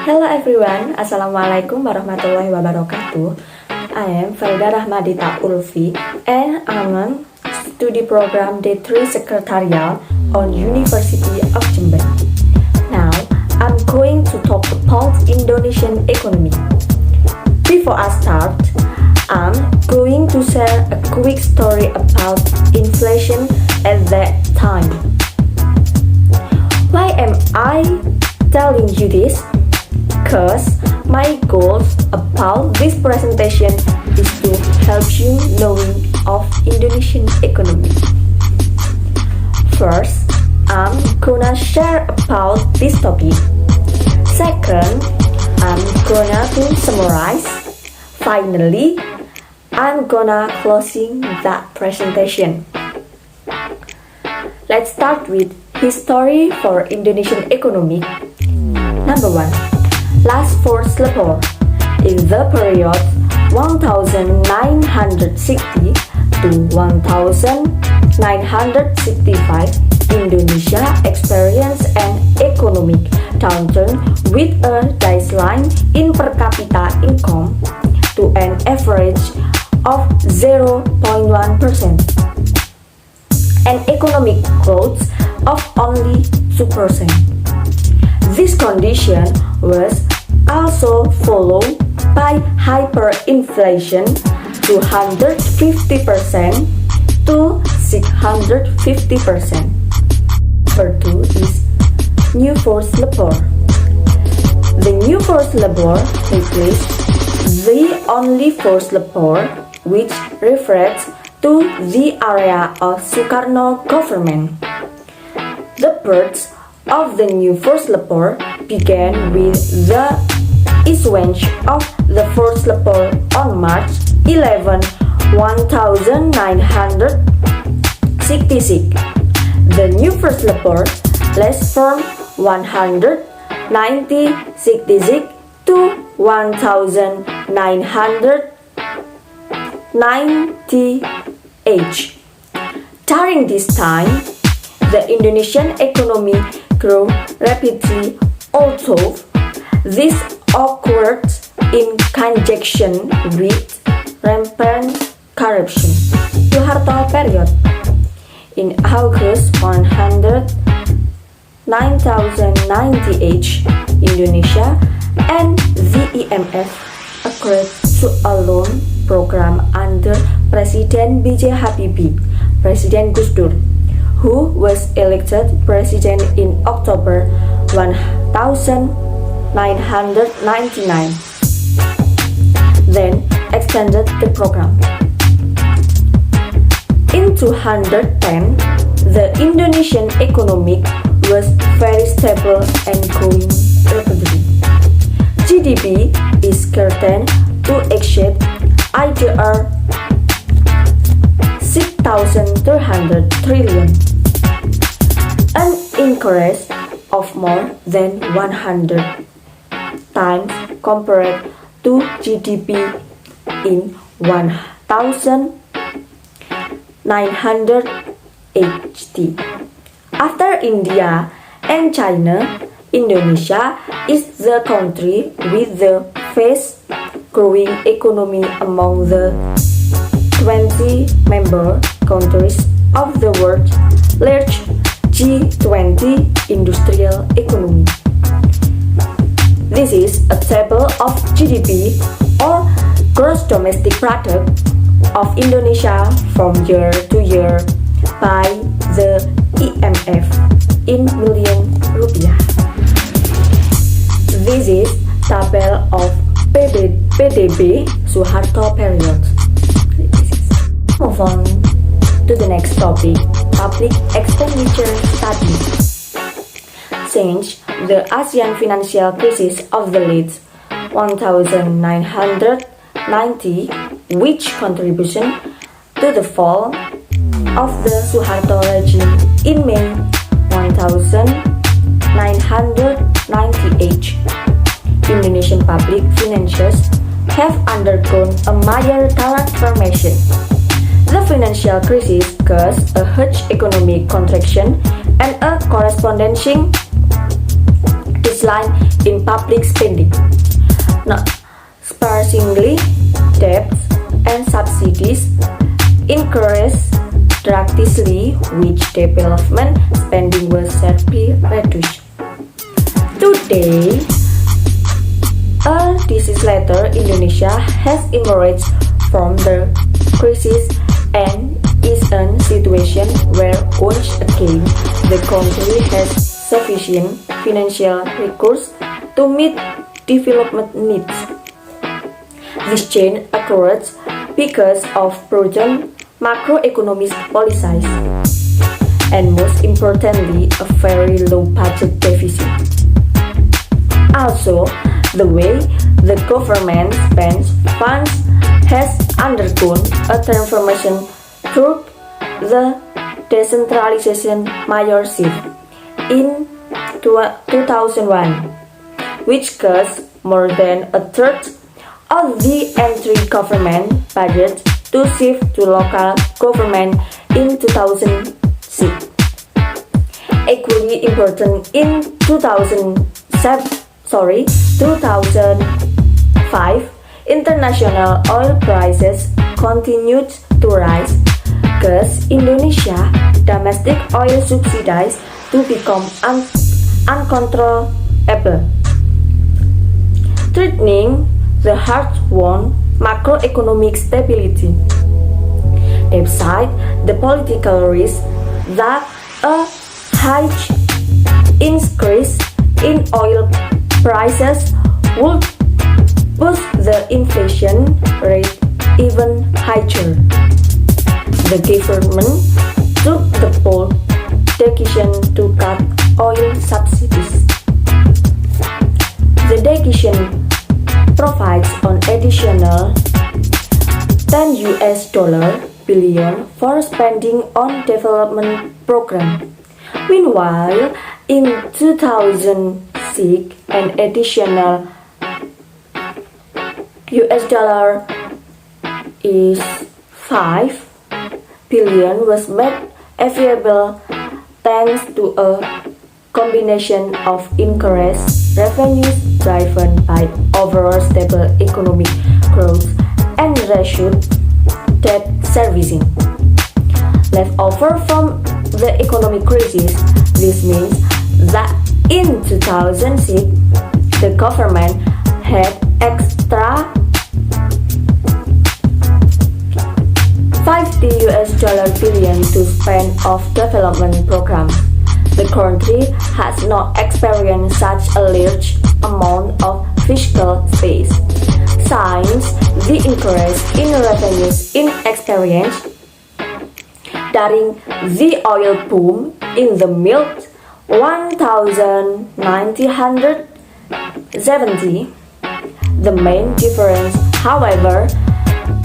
Hello everyone, Assalamualaikum warahmatullahi wabarakatuh. I am Farida Rahmadita Ulfi and I'm on study program D3 Secretarial on University of Jember. Now, I'm going to talk about Indonesian economy. Before I start, I'm going to share a quick story about inflation at that time. Why am I telling you this? Because my goal about this presentation is to help you knowing of Indonesian economy. First, I'm gonna share about this topic. Second, I'm gonna to summarize. Finally, I'm gonna closing that presentation. Let's start with history for Indonesian economy. Number 1. Last forced labor. In the period 1960 to 1965, Indonesia experienced an economic downturn with a decline in per capita income to an average of 0.1% and economic growth of only 2%. This condition was also followed by hyperinflation 250% to 650%. Number 2 is new forced labor. The new forced labor replaced the only forced labor, which refers to the area of Sukarno government. The birth of the new forced labor began with the issuance of the forced labor on March 11, 1966. The new forced labor lasts from 1966 to 1998. During this time, the Indonesian economy grew rapidly, although this occurred in conjunction with rampant corruption. Suharto period. In August 1998, Indonesia and the IMF agreed to a loan program under President B.J. Habibie, President Gus Dur, who was elected president in October 1999, then extended the program. In 2010, the Indonesian economy was very stable and growing rapidly. GDP is current to exceed IDR 6,300 trillion, an increase of more than 100 times compared to GDP in 1980. After India and China, Indonesia is the country with the fastest growing economy among the 20 member countries of the world's large G20 industrial economy. This is a table of GDP or gross domestic product of Indonesia from year to year by the IMF in million rupiah. This is table of PDB Suharto period. Move on to the next topic, public expenditure study. Since the ASEAN financial crisis of the late 1990, which contribution to the fall of the Suharto regime in May 1998, Indonesian public finances have undergone a major transformation. The financial crisis caused a huge economic contraction and a corresponding decline in public spending. Not surprisingly, debts and subsidies increased drastically, which development spending was sharply reduced. Today, a decade later, Indonesia has emerged from the crisis and is in a situation where once again the country has sufficient financial recourse to meet development needs. This change occurred because of prudent macroeconomic policies and most importantly a very low budget deficit. Also, the way the government spends funds has undergone a transformation through the decentralization mayorship in 2001, which caused more than a third of the entry government budget to shift to local government in 2006. Equally important in 2005, international oil prices continued to rise, thus Indonesia domestic oil subsidies to become uncontrollable, threatening the hard-won macroeconomic stability. Despite the political risk that a huge increase in oil prices would push the inflation rate even higher, the government took the bold decision to cut oil subsidies. The decision provides an additional $10 billion for spending on development program. Meanwhile, in 2006, an additional $5 billion was made available thanks to a combination of increased revenues driven by overall stable economic growth and reduced debt servicing. Left over from the economic crisis, this means that in 2006, the government had extra $50 billion to spend of development programs. The country has not experienced such a large amount of fiscal space since the increase in revenues in experience during the oil boom in the mid-1970s. The main difference, however,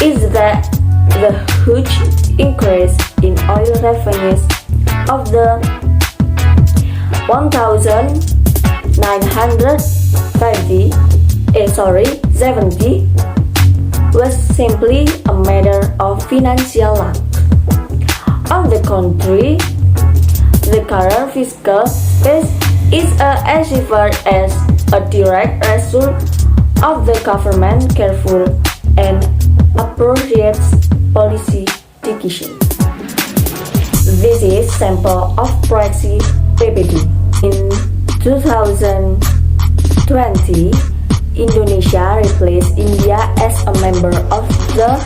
is that the huge increase in oil revenues of the 1970 was simply a matter of financial luck. On the contrary, the current fiscal space is achieved as a direct result of the government's careful and appropriate policy decision. This is sample of proxy PPD. In 2020, Indonesia replaced India as a member of the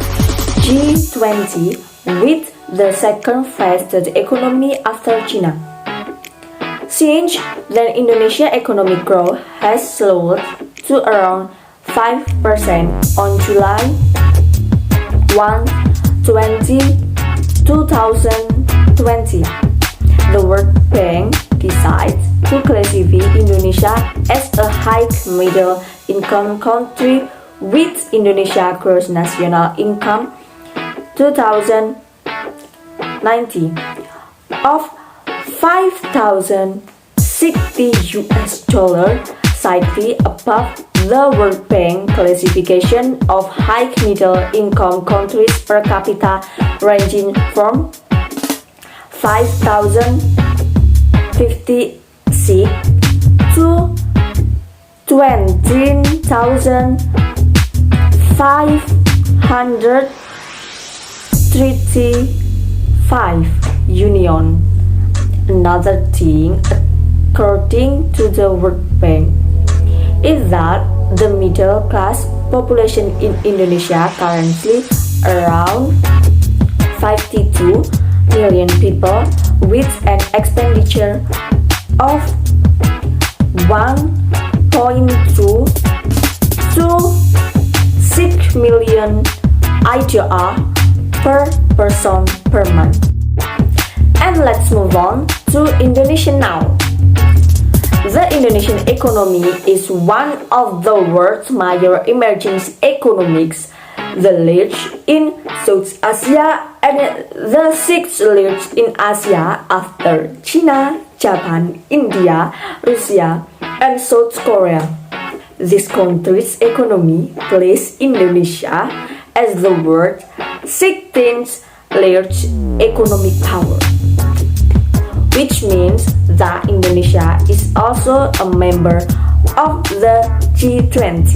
G20 with the second fastest economy after China. Since then, Indonesia's economic growth has slowed to around 5% on July 1, 2020. The World Bank decides to classify Indonesia as a high middle income country with Indonesia gross national income 2019 of $5,060, slightly above the World Bank classification of high middle income countries per capita ranging from $5,056 to 20,535 union. Another thing, according to the World Bank, is that the middle class population in Indonesia currently around 52 million people with an expenditure of 1.2 to 6 million IDR per person per month. And let's move on to Indonesia now. The Indonesian economy is one of the world's major emerging economies, the largest in South Asia and the sixth largest in Asia after China, Japan, India, Russia, and South Korea. This country's economy places Indonesia as the world's 16th largest economic power, which means that Indonesia is also a member of the G20.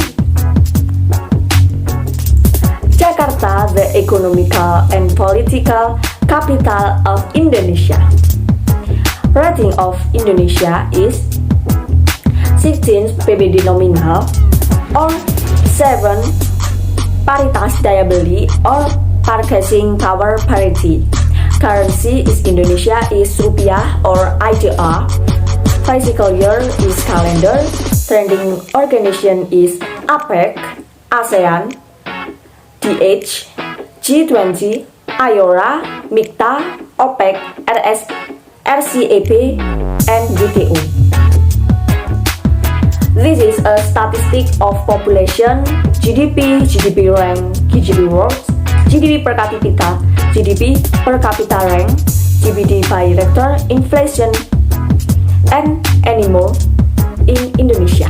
Jakarta, the economical and political capital of Indonesia. Rating of Indonesia is 16 PBD nominal or 7 paritas daya beli or purchasing power parity. Currency is Indonesia is rupiah or IDR. Physical year is calendar. Trending organization is APEC, ASEAN, DH, G20, IORA, MICTA, OPEC, RCEP, and WTO. This is a statistic of population, GDP, GDP rank, GDP world, GDP per capita, GDP per capita rank, GDP by sector, inflation, and more in Indonesia.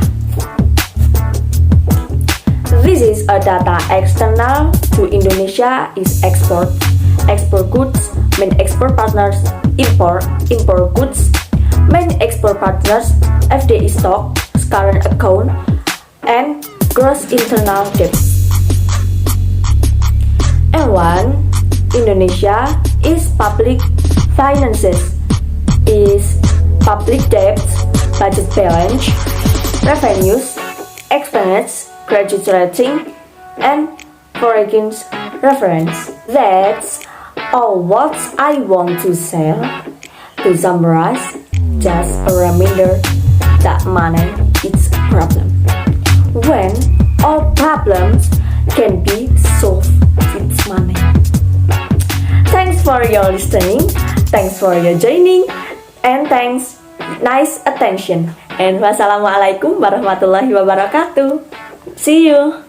This is a data external to Indonesia is export goods, main export partners, import goods, main export partners, FDI stock, current account, and gross internal debt. And one, Indonesia is public finances, is public debt, budget balance, revenues, expenses, credit rating, and foreign reference. That's all what I want to say. To summarize, just a reminder that money is a problem. When all problems can be solved with money. Thanks for your listening, thanks for your joining, and thanks nice attention. And wassalamualaikum warahmatullahi wabarakatuh. See you.